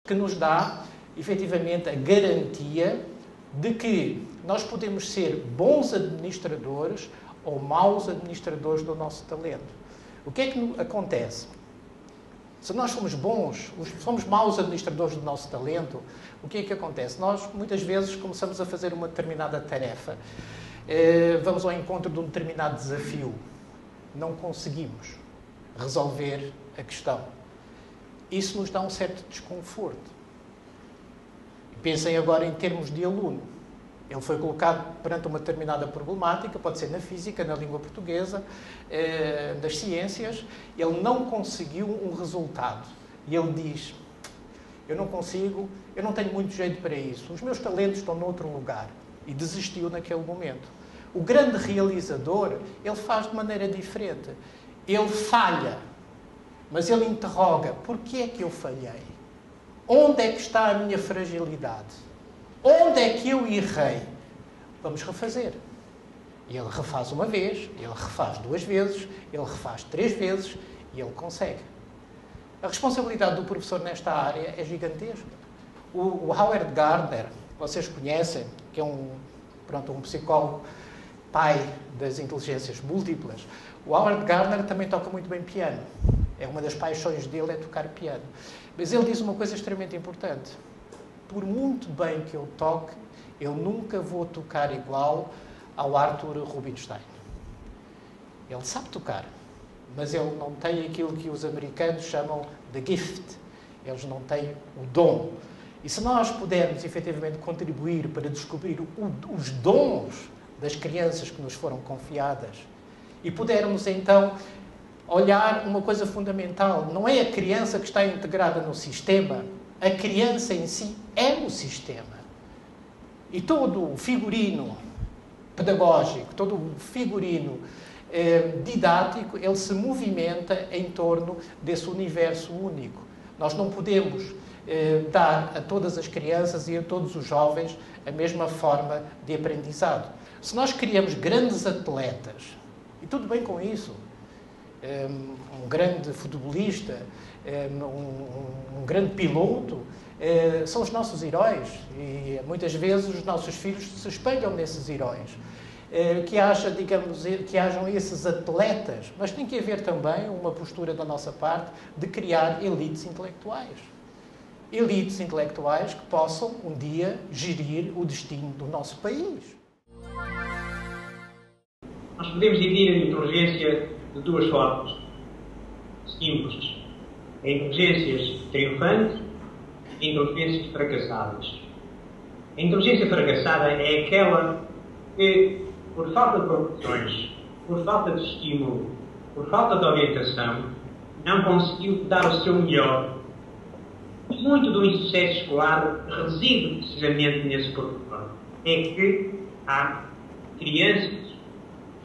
que nos dá, efetivamente, a garantia de que nós podemos ser bons administradores ou maus administradores do nosso talento. O que é que acontece? Se nós somos bons, somos maus administradores do nosso talento, o que é que acontece? Nós, muitas vezes, começamos a fazer uma determinada tarefa. Vamos ao encontro de um determinado desafio. Não conseguimos resolver a questão. Isso nos dá um certo desconforto. Pensem agora em termos de aluno. Ele foi colocado perante uma determinada problemática, pode ser na física, na língua portuguesa, das ciências. Ele não conseguiu um resultado. E ele diz, eu não consigo, eu não tenho muito jeito para isso. Os meus talentos estão noutro lugar. E desistiu naquele momento. O grande realizador, ele faz de maneira diferente. Ele falha, mas ele interroga, porquê é que eu falhei? Onde é que está a minha fragilidade? Onde é que eu errei? Vamos refazer. E ele refaz uma vez, ele refaz duas vezes, ele refaz três vezes e ele consegue. A responsabilidade do professor nesta área é gigantesca. O Howard Gardner, vocês conhecem, que é um psicólogo, pai das inteligências múltiplas. O Howard Gardner também toca muito bem piano. É uma das paixões dele é tocar piano. Mas ele diz uma coisa extremamente importante. Por muito bem que eu toque, eu nunca vou tocar igual ao Arthur Rubinstein. Ele sabe tocar, mas ele não tem aquilo que os americanos chamam de gift. Eles não têm o dom. E se nós pudermos, efetivamente, contribuir para descobrir os dons das crianças que nos foram confiadas e pudermos, então, olhar uma coisa fundamental. Não é a criança que está integrada no sistema. A criança em si é o sistema. E todo o figurino pedagógico, todo o figurino didático, ele se movimenta em torno desse universo único. Nós não podemos dar a todas as crianças e a todos os jovens a mesma forma de aprendizado. Se nós criamos grandes atletas, e tudo bem com isso, um grande futebolista, um grande piloto, são os nossos heróis e muitas vezes os nossos filhos se espelham nesses heróis. Que hajam esses atletas, mas tem que haver também uma postura da nossa parte de criar elites intelectuais. Elites intelectuais que possam um dia gerir o destino do nosso país. Nós podemos dividir a inteligência de duas formas simples. A inteligências triunfantes e inteligências fracassadas. A inteligência fracassada é aquela que, por falta de proporções, por falta de estímulo, por falta de orientação, não conseguiu dar o seu melhor. E muito do insucesso escolar reside precisamente nesse pormenor. É que há crianças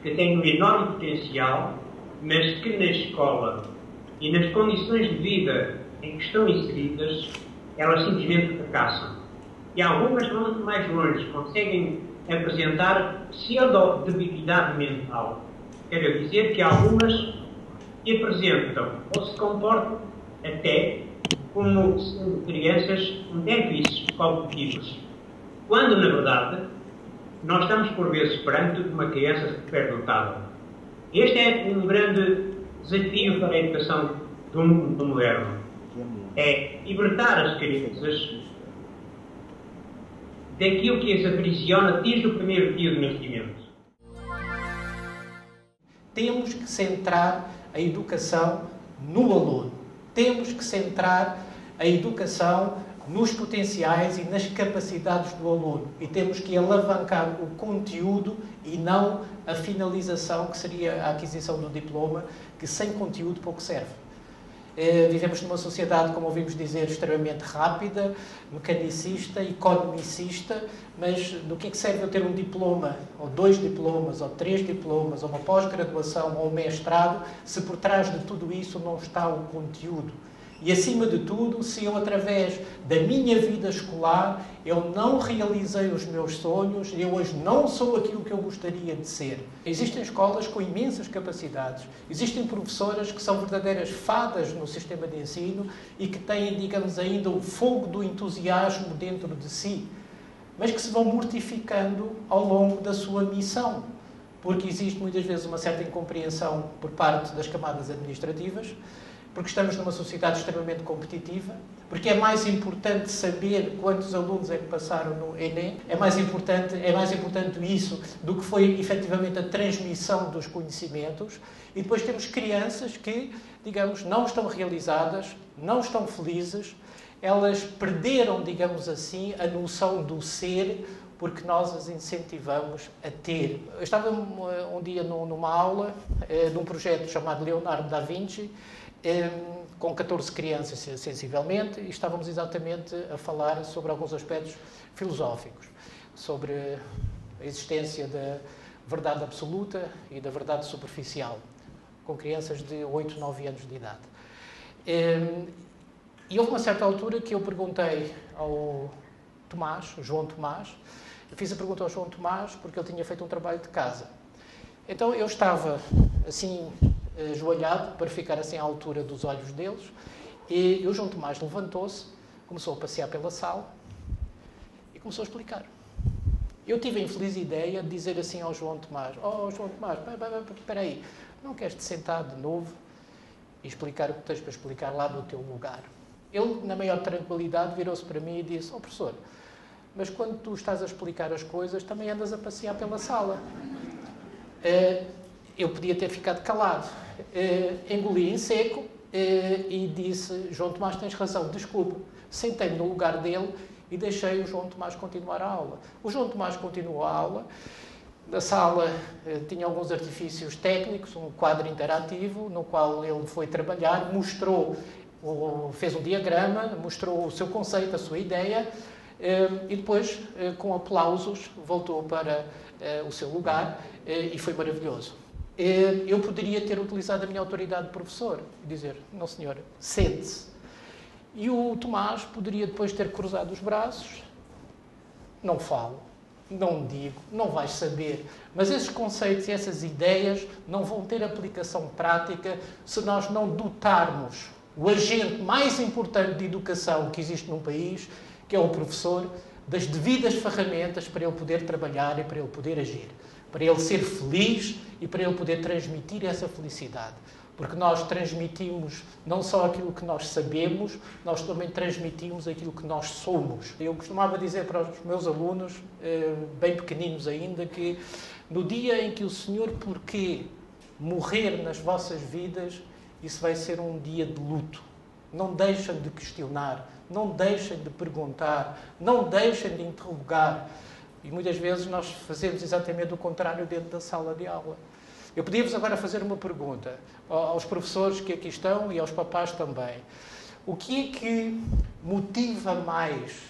que têm um enorme potencial, mas que na escola e nas condições de vida em que estão inseridas, elas simplesmente fracassam. E algumas vão muito mais longe, conseguem apresentar pseudo-debilidade mental. Quero dizer que algumas se apresentam ou se comportam até como sendo crianças com déficits cognitivos, quando, na verdade, nós estamos, por vezes, perante uma criança superdotada. Este é um grande desafio para a educação do mundo moderno. É libertar as crianças daquilo que as aprisiona desde o primeiro dia do nascimento. Temos que centrar a educação no aluno. Temos que centrar a educação nos potenciais e nas capacidades do aluno. E temos que alavancar o conteúdo e não a finalização, que seria a aquisição do diploma, que sem conteúdo pouco serve. Vivemos numa sociedade, como ouvimos dizer, extremamente rápida, mecanicista, economicista, mas do que é que serve eu ter um diploma, ou 2 diplomas, ou 3 diplomas, ou uma pós-graduação, ou um mestrado, se por trás de tudo isso não está o conteúdo? E, acima de tudo, se eu, através da minha vida escolar, eu não realizei os meus sonhos, eu hoje não sou aquilo que eu gostaria de ser. Existem escolas com imensas capacidades, existem professoras que são verdadeiras fadas no sistema de ensino e que têm, digamos, ainda o fogo do entusiasmo dentro de si, mas que se vão mortificando ao longo da sua missão, porque existe muitas vezes uma certa incompreensão por parte das camadas administrativas, porque estamos numa sociedade extremamente competitiva, porque é mais importante saber quantos alunos é que passaram no Enem, é mais importante isso do que foi efetivamente a transmissão dos conhecimentos, e depois temos crianças que, digamos, não estão realizadas, não estão felizes, elas perderam, digamos assim, a noção do ser, porque nós as incentivamos a ter. Eu estava um dia numa aula de um projeto chamado Leonardo da Vinci, com 14 crianças, sensivelmente, e estávamos exatamente a falar sobre alguns aspectos filosóficos, sobre a existência da verdade absoluta e da verdade superficial, com crianças de 8, 9 anos de idade. E houve uma certa altura que eu perguntei ao Tomás, João Tomás, eu fiz a pergunta ao João Tomás porque ele tinha feito um trabalho de casa. Então eu estava assim, ajoelhado, para ficar assim à altura dos olhos deles, e o João Tomás levantou-se, começou a passear pela sala e começou a explicar. Eu tive a infeliz ideia de dizer assim ao João Tomás: "Oh, João Tomás, espera aí, não queres te sentar de novo e explicar o que tens para explicar lá no teu lugar?" Ele, na maior tranquilidade, virou-se para mim e disse: "Oh, professor, mas quando tu estás a explicar as coisas, também andas a passear pela sala." Eu podia ter ficado calado. Engoli em seco e disse: "João Tomás, tens razão, desculpa." Sentei-me no lugar dele e deixei o João Tomás continuar a aula. O João Tomás continuou a aula. A sala tinha alguns artifícios técnicos, um quadro interativo, no qual ele foi trabalhar, fez um diagrama, mostrou o seu conceito, a sua ideia, e depois, com aplausos, voltou para o seu lugar e foi maravilhoso. Eu poderia ter utilizado a minha autoridade de professor e dizer: "Não, senhor, sente-se." E o Tomás poderia depois ter cruzado os braços: "Não falo, não digo, não vais saber." Mas esses conceitos e essas ideias não vão ter aplicação prática se nós não dotarmos o agente mais importante de educação que existe num país, que é o professor, das devidas ferramentas para ele poder trabalhar e para ele poder agir, para ele ser feliz e para ele poder transmitir essa felicidade. Porque nós transmitimos não só aquilo que nós sabemos, nós também transmitimos aquilo que nós somos. Eu costumava dizer para os meus alunos, bem pequeninos ainda, que no dia em que o Senhor Porquê morrer nas vossas vidas, isso vai ser um dia de luto. Não deixem de questionar, não deixem de perguntar, não deixem de interrogar. E muitas vezes nós fazemos exatamente o contrário dentro da sala de aula. Eu podia-vos agora fazer uma pergunta aos professores que aqui estão e aos papás também. O que é que motiva mais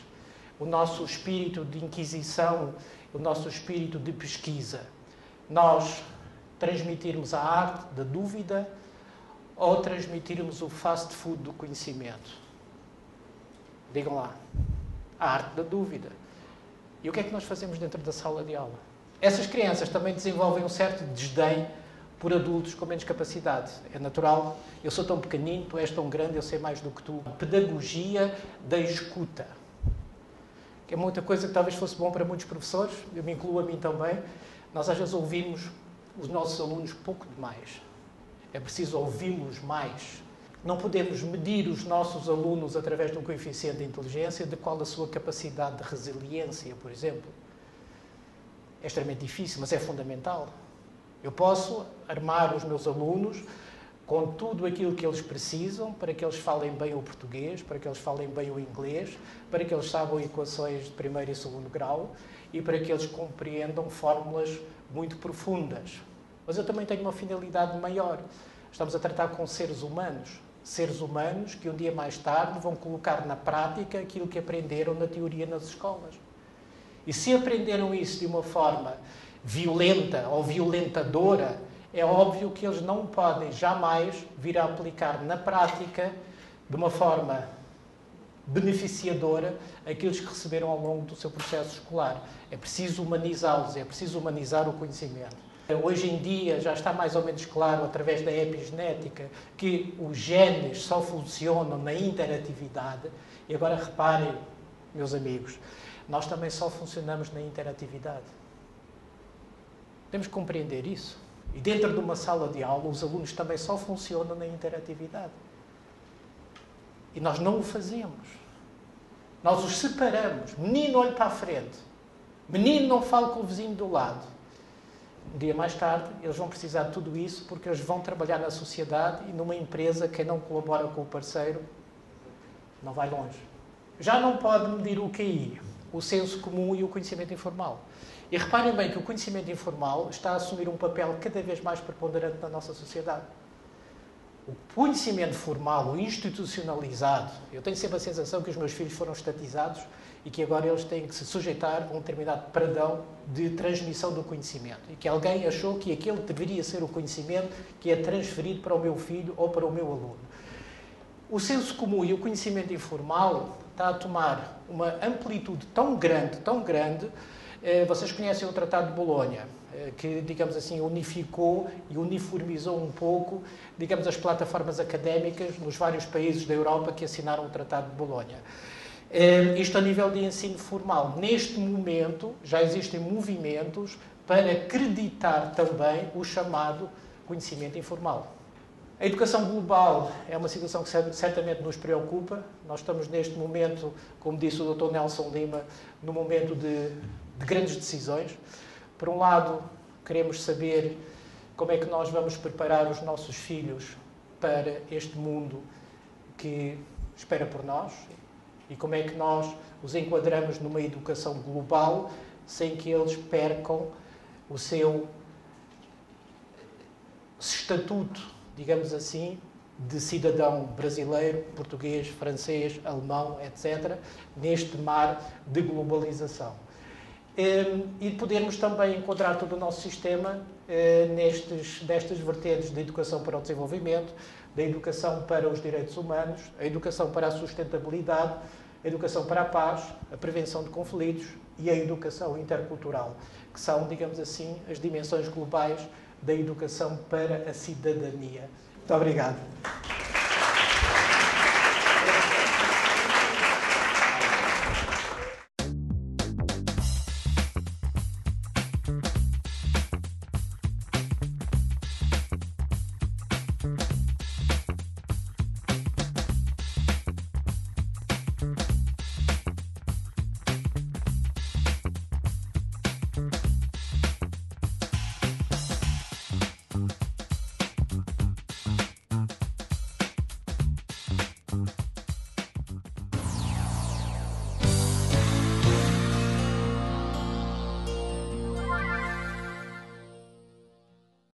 o nosso espírito de inquisição, o nosso espírito de pesquisa? Nós transmitirmos a arte da dúvida ou transmitirmos o fast food do conhecimento? Digam lá. A arte da dúvida. E o que é que nós fazemos dentro da sala de aula? Essas crianças também desenvolvem um certo desdém por adultos com menos capacidade. É natural. Eu sou tão pequenino, tu és tão grande, eu sei mais do que tu. Pedagogia da escuta. Que é muita coisa que talvez fosse bom para muitos professores, eu me incluo a mim também. Nós às vezes ouvimos os nossos alunos pouco demais. É preciso ouvi-los mais. Não podemos medir os nossos alunos através de um coeficiente de inteligência, de qual a sua capacidade de resiliência, por exemplo. É extremamente difícil, mas é fundamental. Eu posso armar os meus alunos com tudo aquilo que eles precisam para que eles falem bem o português, para que eles falem bem o inglês, para que eles saibam equações de primeiro e segundo grau e para que eles compreendam fórmulas muito profundas. Mas eu também tenho uma finalidade maior. Estamos a tratar com seres humanos que um dia mais tarde vão colocar na prática aquilo que aprenderam na teoria nas escolas. E se aprenderam isso de uma forma violenta ou violentadora, é óbvio que eles não podem jamais vir a aplicar na prática de uma forma beneficiadora aqueles que receberam ao longo do seu processo escolar. É preciso humanizá-los, é preciso humanizar o conhecimento. Hoje em dia já está mais ou menos claro, através da epigenética, que os genes só funcionam na interatividade. E agora reparem, meus amigos, nós também só funcionamos na interatividade. Temos que compreender isso. E dentro de uma sala de aula, os alunos também só funcionam na interatividade. E nós não o fazemos. Nós os separamos. Menino, olhe para a frente. Menino, não fale com o vizinho do lado. Um dia mais tarde, eles vão precisar de tudo isso porque eles vão trabalhar na sociedade e numa empresa, quem não colabora com o parceiro não vai longe. Já não pode medir o QI, o senso comum e o conhecimento informal. E reparem bem que o conhecimento informal está a assumir um papel cada vez mais preponderante na nossa sociedade. O conhecimento formal, o institucionalizado, eu tenho sempre a sensação que os meus filhos foram estatizados e que agora eles têm que se sujeitar a um determinado padrão de transmissão do conhecimento. E que alguém achou que aquele deveria ser o conhecimento que é transferido para o meu filho ou para o meu aluno. O senso comum e o conhecimento informal está a tomar uma amplitude tão grande. Vocês conhecem o Tratado de Bolonha, que, digamos assim, unificou e uniformizou um pouco, digamos, as plataformas académicas nos vários países da Europa que assinaram o Tratado de Bolonha. Isto a nível de ensino formal. Neste momento, já existem movimentos para acreditar também o chamado conhecimento informal. A educação global é uma situação que certamente nos preocupa. Nós estamos neste momento, como disse o Dr. Nelson Lima, no momento de grandes decisões. Por um lado, queremos saber como é que nós vamos preparar os nossos filhos para este mundo que espera por nós e como é que nós os enquadramos numa educação global sem que eles percam o seu estatuto, digamos assim, de cidadão brasileiro, português, francês, alemão, etc., neste mar de globalização. E podermos também encontrar todo o nosso sistema destas vertentes da educação para o desenvolvimento, da educação para os direitos humanos, a educação para a sustentabilidade, a educação para a paz, a prevenção de conflitos e a educação intercultural, que são, digamos assim, as dimensões globais da educação para a cidadania. Muito obrigado.